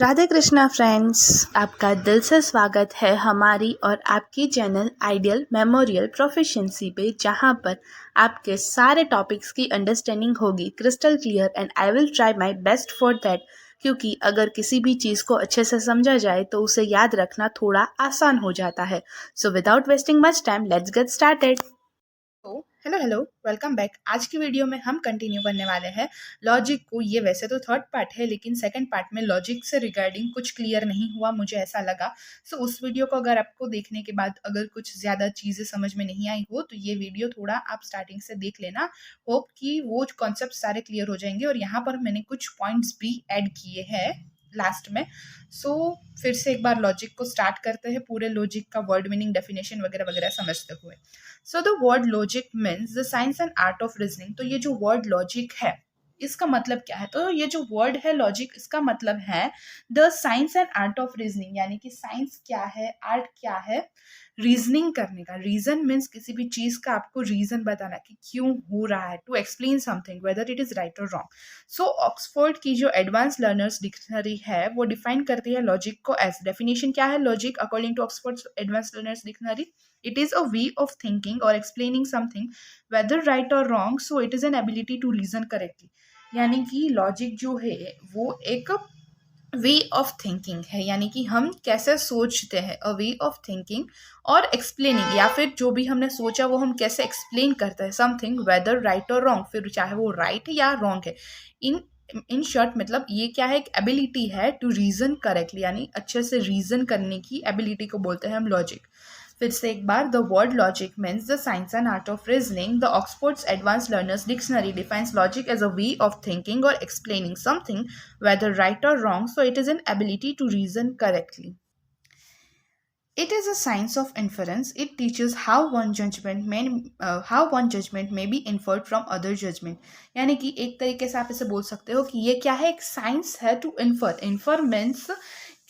Radhe Krishna friends, आपका दिल से स्वागत है हमारी और आपकी चैनल आइडियल मेमोरियल प्रोफिशिएंसी पे, जहां पर आपके सारे टॉपिक्स की अंडरस्टैंडिंग होगी crystal clear and I will try my best for that. क्योंकि अगर किसी भी चीज़ को अच्छे से समझा जाए तो उसे याद रखना थोड़ा आसान हो जाता है। So without wasting much time, let's get started. तो हेलो वेलकम बैक। आज की वीडियो में हम कंटिन्यू करने वाले हैं लॉजिक को। ये वैसे तो थर्ड पार्ट है, लेकिन सेकंड पार्ट में लॉजिक से रिगार्डिंग कुछ क्लियर नहीं हुआ, मुझे ऐसा लगा। सो उस वीडियो को अगर आपको देखने के बाद अगर कुछ ज़्यादा चीज़ें समझ में नहीं आई हो तो ये वीडियो थोड़ा आप स्टार्टिंग से देख लेना। होप कि वो कॉन्सेप्ट सारे क्लियर हो जाएंगे। और यहाँ पर मैंने कुछ पॉइंट्स भी ऐड किए हैं लास्ट में। सो फिर से एक बार लॉजिक को स्टार्ट करते हैं, पूरे लॉजिक का वर्ड मीनिंग, डेफिनेशन वगैरह वगैरह समझते हुए। So the word logic means the science and art of reasoning. तो ये जो वर्ड लॉजिक है इसका मतलब क्या है? तो ये जो वर्ड है लॉजिक, इसका मतलब है the science and art of reasoning, यानी कि साइंस क्या है, आर्ट क्या है, रीजनिंग करने का। रीजन मीन्स किसी भी चीज का आपको रीजन बताना कि क्यों हो रहा है, to explain something whether it is right और रॉन्ग। सो ऑक्सफोर्ड की जो एडवांस लर्नर्स डिक्शनरी है वो डिफाइन करती है लॉजिक को एज, डेफिनेशन क्या है logic according to Oxford advance learners dictionary? It is a way of thinking or explaining something, whether right or wrong, so it is an ability to reason correctly. यानी कि logic जो है वो एक वे of thinking है, यानी कि हम कैसे सोचते हैं, अ वे ऑफ थिंकिंग और एक्सप्लेनिंग, या फिर जो भी हमने सोचा वो हम कैसे एक्सप्लेन करते हैं समथिंग, वेदर राइट और रॉन्ग, फिर चाहे वो राइट है या रॉन्ग है। इन इन शॉर्ट मतलब ये क्या है, एक एबिलिटी है टू रीजन करेक्टली, यानी अच्छे से रीजन करने की एबिलिटी को बोलते हैं हम लॉजिक। फिर से एक बार, the word logic means the science and art of reasoning. The Oxford's advance learners dictionary defines logic as a way of thinking और explaining something, whether right or wrong, so it is an ability to reason correctly. It is a science of inference. It teaches how one judgment may be inferred from other judgment. यानी कि एक तरीके से आप इसे बोल सकते हो कि ये क्या है, एक साइंस है टू इन्फर मीन्स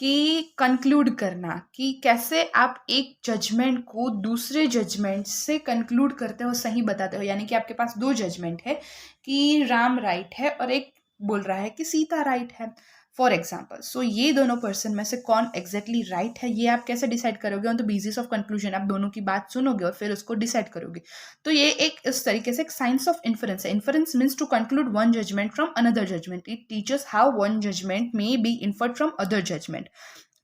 कि कंक्लूड करना, कि कैसे आप एक जजमेंट को दूसरे जजमेंट से कंक्लूड करते हो, सही बताते हो। यानी कि आपके पास दो जजमेंट है कि राम राइट है और एक बोल रहा है कि सीता राइट है, फॉर एग्जाम्पल। सो ये दोनों पर्सन में से कौन एग्जैक्टली राइट है, ये आप कैसे डिसाइड करोगे? On the basis of conclusion, आप दोनों की बात सुनोगे और फिर उसको डिसाइड करोगे। तो ये एक इस तरीके से एक साइंस ऑफ इन्फरेंस है। Inference means to conclude one judgement from another judgement. It teachers how one judgement may be inferred from other judgement.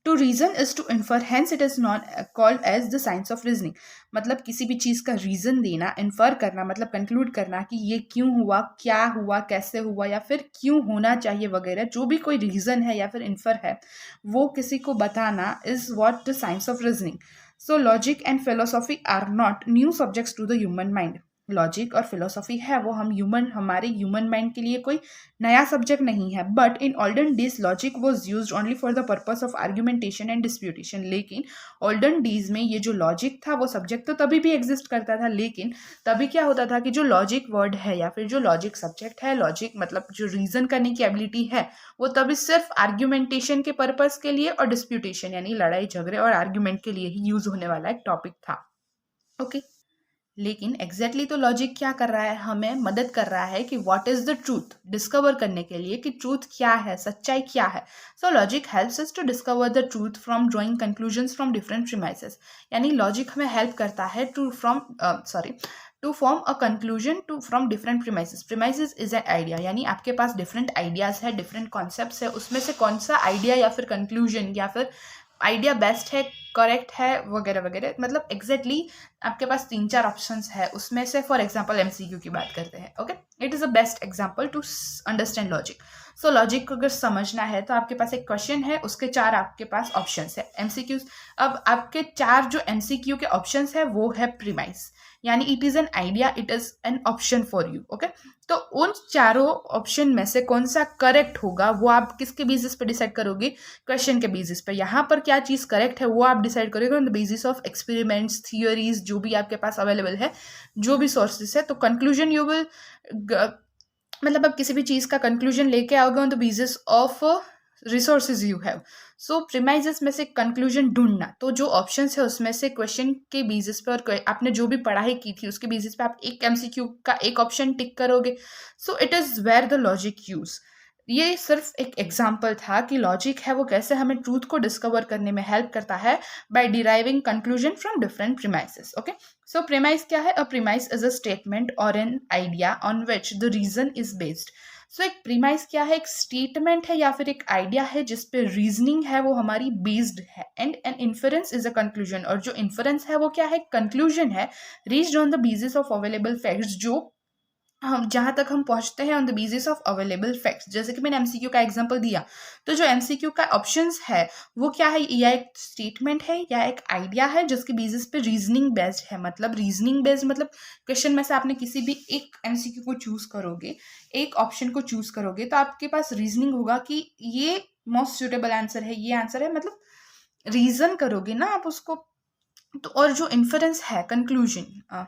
To reason is to infer, hence it is not called as the science of reasoning. मतलब किसी भी चीज का reason देना, infer करना मतलब conclude करना कि ये क्यों हुआ, क्या हुआ, कैसे हुआ, या फिर क्यों होना चाहिए वगैरह, जो भी कोई रीजन है या फिर इन्फर है वो किसी को बताना, is what the science of reasoning. So logic and philosophy are not new subjects to the human mind. Logic और फिलोसॉफी है वो हमारे ह्यूमन माइंड के लिए कोई नया सब्जेक्ट नहीं है। But in olden days logic was use only for the purpose of argumentation and disputation. लेकिन ओल्डन डेज में ये जो लॉजिक था वो सब्जेक्ट तो तभी भी एग्जिस्ट करता था, लेकिन तभी क्या होता था कि जो लॉजिक वर्ड है या फिर जो लॉजिक सब्जेक्ट है, लॉजिक मतलब जो रीजन करने की एबिलिटी है, वो तभी सिर्फ आर्ग्यूमेंटेशन के पर्पज के लिए और डिस्प्यूटेशन यानी लड़ाई झगड़े और आर्ग्यूमेंट के लिए ही यूज होने वाला एक टॉपिक था। ओके लेकिन एग्जैक्टली तो लॉजिक क्या कर रहा है, हमें मदद कर रहा है कि what is the truth discover करने के लिए, कि ट्रूथ क्या है, सच्चाई क्या है। So logic helps us to discover the truth from drawing conclusions from different premises. यानी लॉजिक हमें हेल्प करता है to form a conclusion to from different premises. Premises is an idea, यानी आपके पास डिफरेंट आइडियाज है, डिफरेंट कॉन्सेप्ट्स है, उसमें से कौन सा आइडिया या फिर कंक्लूजन या फिर आइडिया बेस्ट है, करेक्ट है वगैरह वगैरह। मतलब एग्जैक्टली आपके पास 3-4 ऑप्शंस है, उसमें से फॉर एग्जांपल एमसीक्यू की बात करते हैं। Okay, it is a best example to understand logic. So logic को अगर समझना है तो आपके पास एक क्वेश्चन है, उसके 4 आपके पास ऑप्शंस है, एमसीक्यूज। अब आपके 4 जो एमसीक्यू के ऑप्शंस है वो है प्रीमाइस, यानी it is an idea, it is an option for you. Okay, तो उन चारों ऑप्शन में से कौन सा करेक्ट होगा वो आप किसके बेसिस पे डिसाइड करोगे? क्वेश्चन के बेसिस पे। यहाँ पर क्या चीज़ करेक्ट है वो आप डिसाइड करोगे on the basis of experiments, theories जो भी आपके पास अवेलेबल है, जो भी सोर्सेस है। तो कंक्लूजन यू विल मतलब आप किसी भी चीज़ का कंक्लूजन लेके आओगे on the basis of resources you have. So premises में से कंक्लूजन ढूंढना, तो जो ऑप्शंस है उसमें से क्वेश्चन के बेसिस पे और आपने जो भी पढ़ाई की थी उसके बेसिस पे आप एक एमसीक्यू का एक ऑप्शन टिक करोगे। So it is where the logic use. ये सिर्फ एक एग्जाम्पल था कि लॉजिक है वो कैसे हमें ट्रूथ को डिस्कवर करने में हेल्प करता है by deriving conclusion from different premises. Okay, so premise क्या है? A premise is a statement और an idea on which the reason is based. So एक प्रीमाइस क्या है? एक स्टेटमेंट है या फिर एक आइडिया है जिस पे रीजनिंग है वो हमारी बेस्ड है. And an inference is a conclusion, और जो इन्फरेंस है वो क्या है? कंक्लूजन है reached on the basis of available facts, जो हम जहाँ तक हम पहुँचते हैं on the basis of available facts. जैसे कि मैंने एमसीक्यू का एग्जांपल दिया, तो जो एमसीक्यू का ऑप्शंस है वो क्या है? या एक स्टेटमेंट है या एक आइडिया है जिसके बेसिस पे रीजनिंग बेस्ड है. मतलब रीजनिंग बेस्ड मतलब क्वेश्चन में से आपने किसी भी एक एमसीक्यू को चूज करोगे, एक ऑप्शन को चूज करोगे, तो आपके पास रीजनिंग होगा कि ये मोस्ट सुटेबल आंसर है, ये आंसर है, मतलब रीजन करोगे ना आप उसको. तो और जो इन्फरेंस है, कंक्लूजन,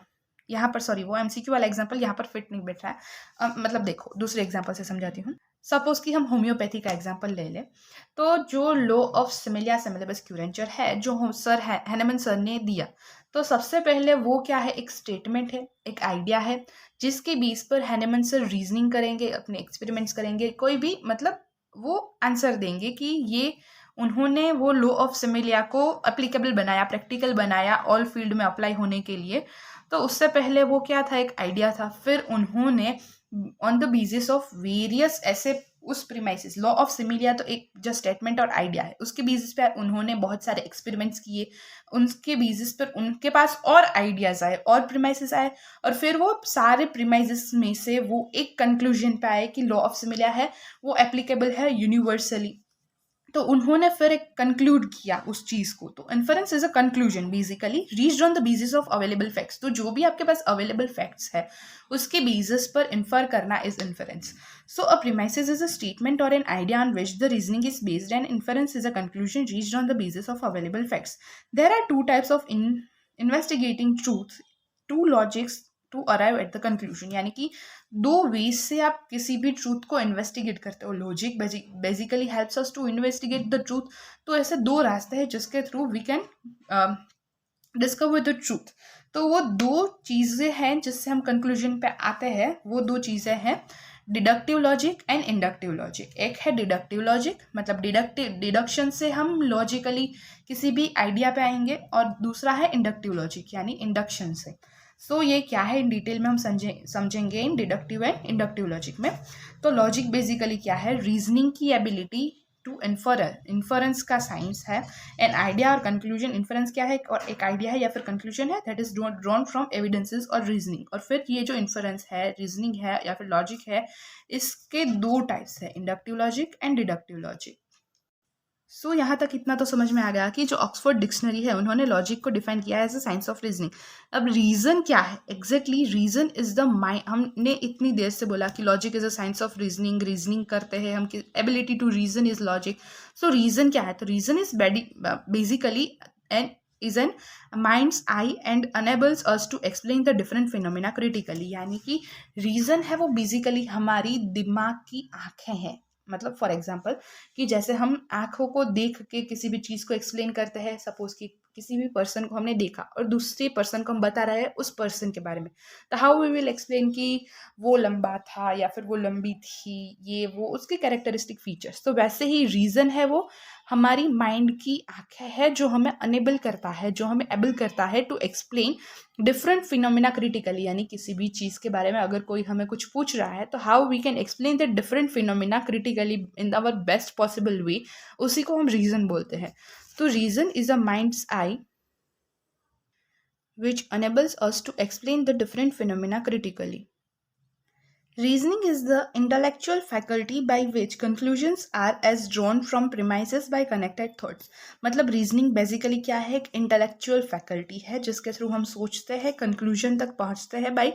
यहाँ पर सॉरी वो एमसीक्यू वाला एग्जांपल यहाँ पर फिट नहीं बैठ रहा है. मतलब देखो दूसरे एग्जांपल से समझाती हूँ. सपोज कि हम होम्योपैथी का एग्जांपल ले लें, तो जो लॉ ऑफ सिमिलिया सिमिलबस क्यूरेंचर है जो सर हैनेमन सर ने दिया, तो सबसे पहले वो क्या है? एक स्टेटमेंट है, एक आइडिया है जिसके बेस पर हैनेमन सर रीजनिंग करेंगे, अपने एक्सपेरिमेंट्स करेंगे, कोई भी मतलब वो आंसर देंगे कि ये उन्होंने वो लॉ ऑफ सिमिलिया को एप्लीकेबल बनाया, प्रैक्टिकल बनाया ऑल फील्ड में अप्लाई होने के लिए. तो उससे पहले वो क्या था? एक आइडिया था. फिर उन्होंने on the basis of various ऐसे उस प्रीमाइसिस, लॉ ऑफ सिमिलिया तो एक जस्ट स्टेटमेंट और आइडिया है, उसके बेसिस पे उन्होंने बहुत सारे एक्सपेरिमेंट्स किए, उनके बेसिस पर उनके पास और आइडियाज आए और प्रीमाइसिस आए, और फिर वो सारे प्रीमाइसिस में से वो एक कंक्लूजन पे आए कि लॉ ऑफ सिमिलिया है वो एप्लीकेबल है यूनिवर्सली. तो उन्होंने फिर एक कंक्लूड किया उस चीज को. तो inference is a conclusion basically reached on the basis of available facts. तो जो भी आपके पास अवेलेबल फैक्ट्स है उसके बेसिस पर इन्फर करना is inference. So a premises is a statement और an idea on which the reasoning is based, and inference is a conclusion reached on the basis of available facts. There are two types of investigating truth, two logics to arrive at the conclusion. यानी कि दो veg से आप किसी भी truth को investigate करते हो. Logic basically helps us to investigate the truth. तो ऐसे दो रास्ते हैं जिसके through we can discover the truth. तो वो दो चीज़ें हैं जिससे हम कंक्लूजन पे आते हैं. वो दो चीज़ें हैं deductive logic and inductive logic. एक है डिडक्टिव लॉजिक, मतलब डिडक्शन से हम लॉजिकली किसी भी आइडिया पे आएंगे, और दूसरा है इंडक्टिव लॉजिक यानी इंडक्शन से. सो ये क्या है इन डिटेल में हम समझेंगे इन डिडक्टिव एंड इंडक्टिव लॉजिक में. तो लॉजिक बेसिकली क्या है? रीजनिंग की एबिलिटी टू इन्फर. इन्फरेंस का साइंस है. एन आइडिया और कंक्लूजन. इन्फरेंस क्या है? और एक आइडिया है या फिर कंक्लूजन है that is drawn from evidences और रीजनिंग. और फिर ये जो इन्फरेंस है, रीजनिंग है या फिर लॉजिक है, इसके दो टाइप्स है, inductive logic and deductive logic. So यहाँ तक इतना तो समझ में आ गया कि जो ऑक्सफोर्ड डिक्शनरी है उन्होंने लॉजिक को डिफाइन किया है as a science of reasoning. अब रीजन क्या है exactly? Reason is the mind. हमने इतनी देर से बोला कि logic is a science of reasoning, reasoning करते हैं हम, ability to reason is logic. So reason क्या है? तो reason is basically an is an mind's eye and enables us to explain the different phenomena critically. यानी कि reason है वो बेसिकली हमारी दिमाग की आंखें हैं. मतलब फॉर एग्जाम्पल कि जैसे हम आंखों को देख के किसी भी चीज़ को एक्सप्लेन करते हैं. सपोज कि किसी भी पर्सन को हमने देखा और दूसरे पर्सन को हम बता रहे हैं उस पर्सन के बारे में, तो हाउ वी विल एक्सप्लेन कि वो लंबा था या फिर वो लंबी थी, ये वो उसके कैरेक्टरिस्टिक फीचर्स. तो वैसे ही रीज़न है वो हमारी माइंड की आंखें है जो हमें अनेबल करता है, जो हमें एबल करता है to explain different phenomena critically. यानी किसी भी चीज़ के बारे में अगर कोई हमें कुछ पूछ रहा है तो how we can explain the different phenomena critically in our best possible way, उसी को हम रीजन बोलते हैं. तो reason is a mind's eye which enables us to explain the different phenomena critically. Reasoning is the intellectual faculty by which conclusions are as drawn from premises by connected thoughts. मतलब reasoning basically क्या है? एक intellectual faculty है जिसके through हम सोचते हैं, conclusion तक पहुंचते हैं बाय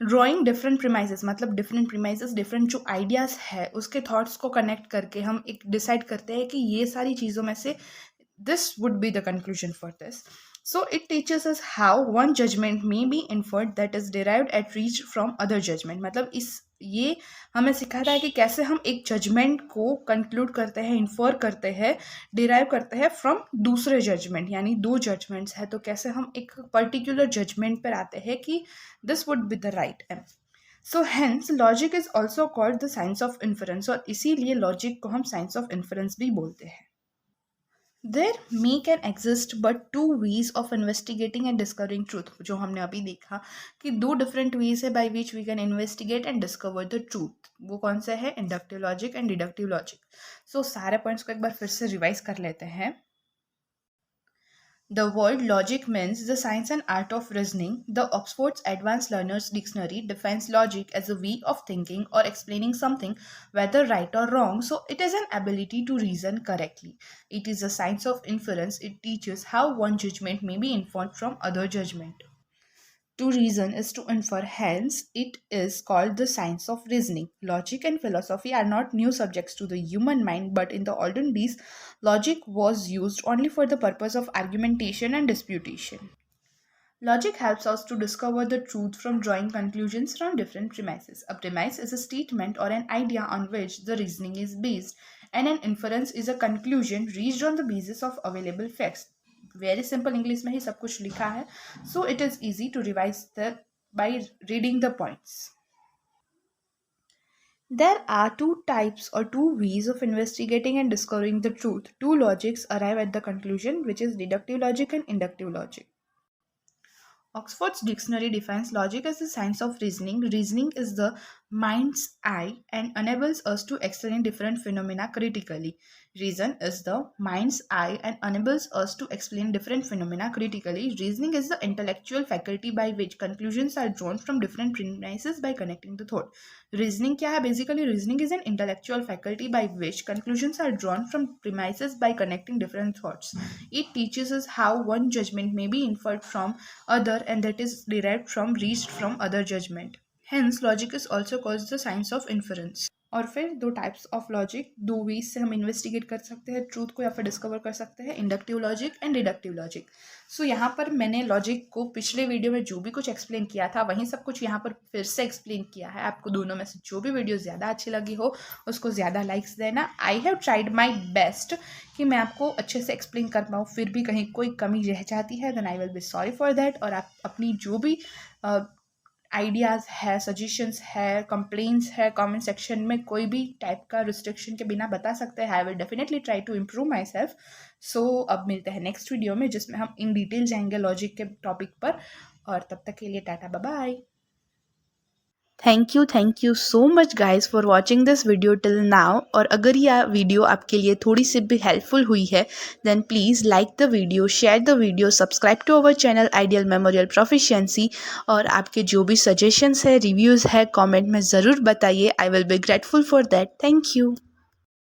ड्रॉइंग डिफरेंट प्रीमाइसेस. मतलब डिफरेंट प्रीमाइसेस, डिफरेंट जो आइडियाज़ है उसके थॉट्स को कनेक्ट करके हम एक डिसाइड करते हैं कि ये सारी चीज़ों में से this would be the conclusion for this. So it teaches us how one judgment may be inferred that is derived at reach from other judgment. मतलब ये हमें सिखाता है कि कैसे हम एक जजमेंट को कंक्लूड करते हैं, इन्फर करते हैं, डिराइव करते हैं फ्रॉम दूसरे जजमेंट. यानी दो जजमेंट्स है तो कैसे हम एक पर्टिकुलर जजमेंट पर आते हैं कि this would be the right. So hence logic is also called the science of inference, और इसीलिए लॉजिक को हम साइंस ऑफ इन्फरेंस भी बोलते हैं. There may can exist but two ways of investigating and discovering truth. जो हमने अभी देखा कि दो डिफरेंट वेज है by which we can investigate and discover the truth. वो कौन से है? Inductive logic and deductive logic. So सारे पॉइंट्स को एक बार फिर से रिवाइज कर लेते हैं. The word logic means the science and art of reasoning. The Oxford's Advanced Learner's Dictionary defines logic as a way of thinking or explaining something, whether right or wrong. So, it is an ability to reason correctly. It is a science of inference. It teaches how one judgment may be informed from other judgment. To reason is to infer, hence, it is called the science of reasoning. Logic and philosophy are not new subjects to the human mind, but in the olden days, logic was used only for the purpose of argumentation and disputation. Logic helps us to discover the truth from drawing conclusions from different premises. A premise is a statement or an idea on which the reasoning is based, and an inference is a conclusion reached on the basis of available facts. Very simple English में ही सब कुछ लिखा है, so it is easy to revise by reading the points. There are two types or two ways of investigating and discovering the truth. Two logics arrive at the conclusion, which is deductive logic and inductive logic. Oxford's dictionary defines logic as the science of reasoning. Reasoning is the mind's eye and enables us to explain different phenomena critically. Reason is the mind's eye and enables us to explain different phenomena critically. Reasoning is the intellectual faculty by which conclusions are drawn from different premises by connecting the thought. Reasoning क्या है? Basically, reasoning is an intellectual faculty by which conclusions are drawn from premises by connecting different thoughts. It teaches us how one judgment may be inferred from other and that is derived from reached from other judgment. Hence, logic is also called the science of inference. और फिर दो types of logic, दो veg से हम investigate कर सकते हैं truth को या फिर डिस्कवर कर सकते हैं, inductive logic and deductive logic. So यहाँ पर मैंने लॉजिक को पिछले वीडियो में जो भी कुछ एक्सप्लेन किया था वहीं सब कुछ यहाँ पर फिर से एक्सप्लेन किया है. आपको दोनों में से जो भी वीडियो ज़्यादा अच्छी लगी हो उसको ज़्यादा लाइक्स देना. I have tried my best कि मैं आपको अच्छे से एक्सप्लेन कर पाऊँ. फिर भी कहीं कोई कमी रह जाती है then I will be sorry for that. और आप अपनी जो भी आइडियाज़ है, सजेशंस है, कंप्लेंट्स है, कमेंट सेक्शन में कोई भी टाइप का रिस्ट्रिक्शन के बिना बता सकते हैं. I will definitely try to improve myself. सो अब मिलते हैं नेक्स्ट वीडियो में जिसमें हम इन डिटेल जाएंगे लॉजिक के टॉपिक पर. और तब तक के लिए tata bye bye. Thank you so much guys for watching this video till now. और अगर यह वीडियो आपके लिए थोड़ी सी भी हेल्पफुल हुई है then please like the video, share the video, subscribe to our channel Ideal Memorial Proficiency. और आपके जो भी सजेशंस है, रिव्यूज़ है, कमेंट में ज़रूर बताइए. आई will be grateful for that. Thank you.